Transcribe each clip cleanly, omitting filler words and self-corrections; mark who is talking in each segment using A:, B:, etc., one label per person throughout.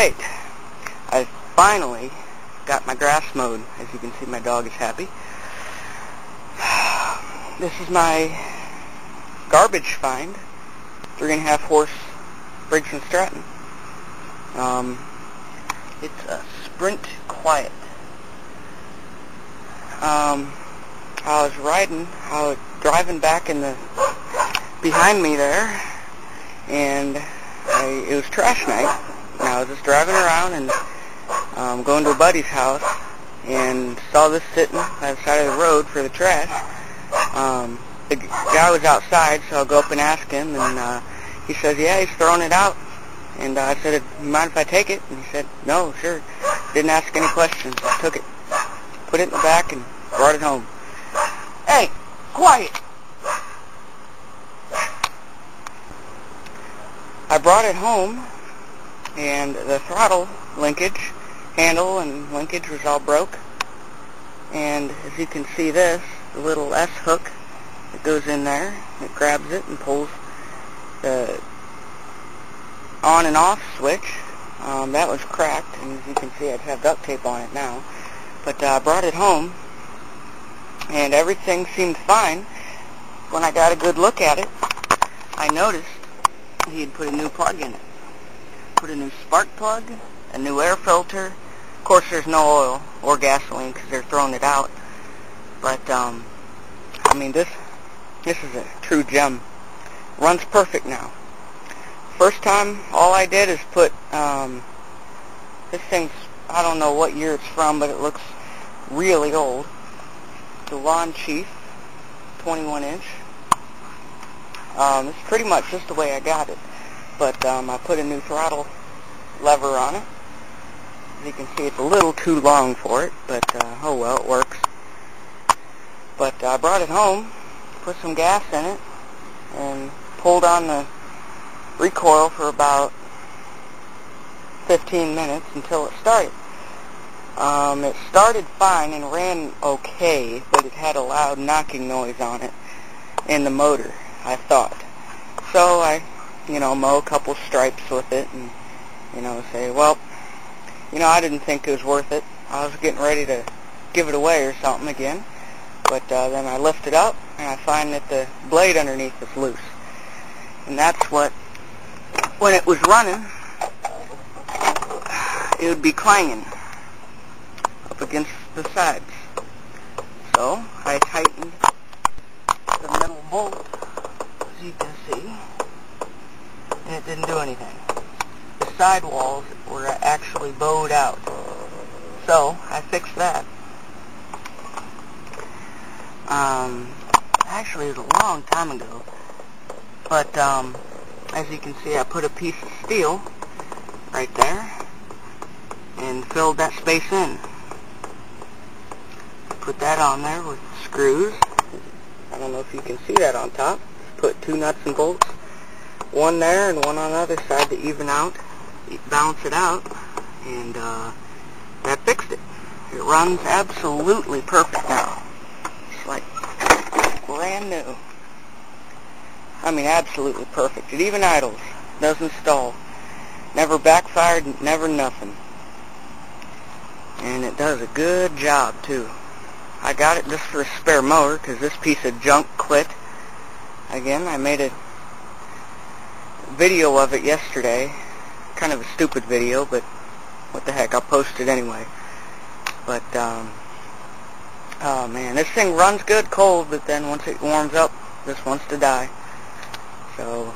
A: Alright, I finally got my grass mowed. As you can see, my dog is happy. This is my garbage find, 3.5 horse Briggs & Stratton. It's a Sprint Quiet. I was driving back behind me there, and it was trash night. And I was just driving around and going to a buddy's house, and saw this sitting by the side of the road for the trash. The guy was outside, so I'll go up and ask him, and he says, yeah, he's throwing it out. And I said, you mind if I take it? And he said, no, sure. Didn't ask any questions. Just took it, put it in the back, and brought it home. Hey, quiet! I brought it home, and the throttle linkage, handle and linkage was all broke. And as you can see the little S hook that goes in there, it grabs it and pulls the on and off switch. That was cracked, and as you can see, I have duct tape on it now. But I brought it home, and everything seemed fine. When I got a good look at it, I noticed he had put a new plug in it. Put a new spark plug, a new air filter. Of course, there's no oil or gasoline because they're throwing it out. But I mean, this is a true gem. Runs perfect now. First time, all I did is put this thing's, I don't know what year it's from, but it looks really old. The Lawn Chief 21-inch. It's pretty much just the way I got it. But I put a new throttle lever on it. As you can see, it's a little too long for it, but oh well, it works. But I brought it home, put some gas in it, and pulled on the recoil for about 15 minutes until it started. It started fine and ran okay, but it had a loud knocking noise on it in the motor, I thought. So I, mow a couple stripes with it and, say, well, I didn't think it was worth it. I was getting ready to give it away or something again. But then I lift it up and I find that the blade underneath is loose. And that's what, when it was running, it would be clanging up against the sides. So I tightened the metal bolt, as you can see, and it didn't do anything. The sidewalls were actually bowed out. So I fixed that. Actually, it was a long time ago. But as you can see, I put a piece of steel right there and filled that space in. Put that on there with screws. I don't know if you can see that on top. Put 2 nuts and bolts, one there and one on the other side to even out, balance it out, and that fixed it. It runs absolutely perfect now. It's like brand new. I mean, absolutely perfect. It even idles, doesn't stall, never backfired, never nothing. And it does a good job too. I got it just for a spare motor because this piece of junk quit. Again, I made a video of it yesterday. Kind of a stupid video, but what the heck, I'll post it anyway. But, oh man, this thing runs good cold, but then once it warms up, this wants to die. So,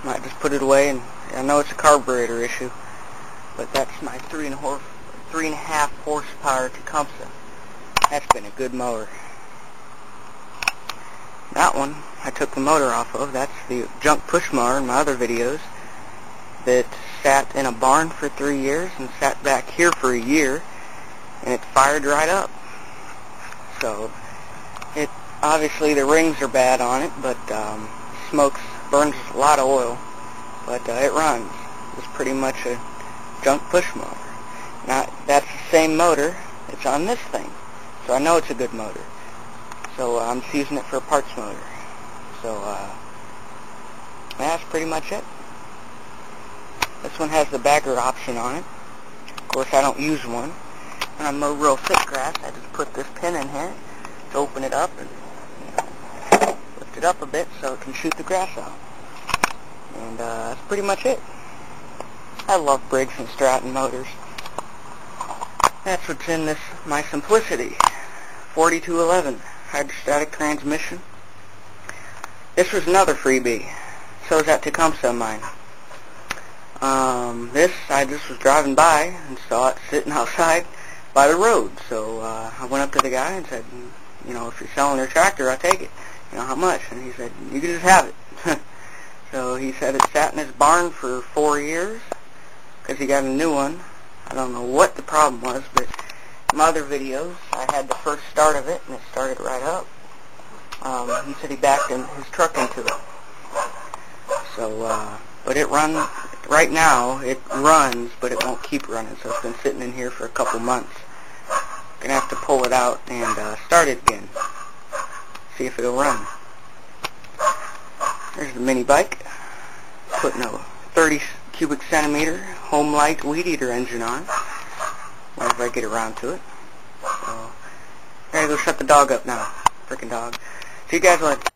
A: might just put it away, and I know it's a carburetor issue, but that's my 3.5 horsepower Tecumseh. That's been a good mower. That one I took the motor off of. That's the junk push mower in my other videos that sat in a barn for 3 years and sat back here for a year, and it fired right up. So it obviously the rings are bad on it, but burns a lot of oil, but it runs. It's pretty much a junk push mower. Now that's the same motor that's on this thing, so I know it's a good motor. So I'm just using it for a parts motor. So that's pretty much it. This one has the bagger option on it. Of course, I don't use one. When I mow real thick grass, I just put this pin in here to open it up and lift it up a bit so it can shoot the grass out. And that's pretty much it. I love Briggs & Stratton motors. That's what's in this My Simplicity 4211 hydrostatic transmission. This was another freebie. So is that Tecumseh of mine. This, I just was driving by and saw it sitting outside by the road. So I went up to the guy and said, you know, if you're selling your tractor, I'll take it. You know, how much? And he said, you can just have it. So he said it sat in his barn for 4 years because he got a new one. I don't know what the problem was, but in my other videos, I had the first start of it, and it started right up. He said he backed his truck into it. So, but it runs, right now, it runs, but it won't keep running, so it's been sitting in here for a couple months. Gonna have to pull it out and start it again. See if it'll run. There's the mini bike. Putting a 30 cubic centimeter Home Light weed eater engine on whenever I get around to it. So, I gotta go shut the dog up now. Frickin' dog. See you guys later.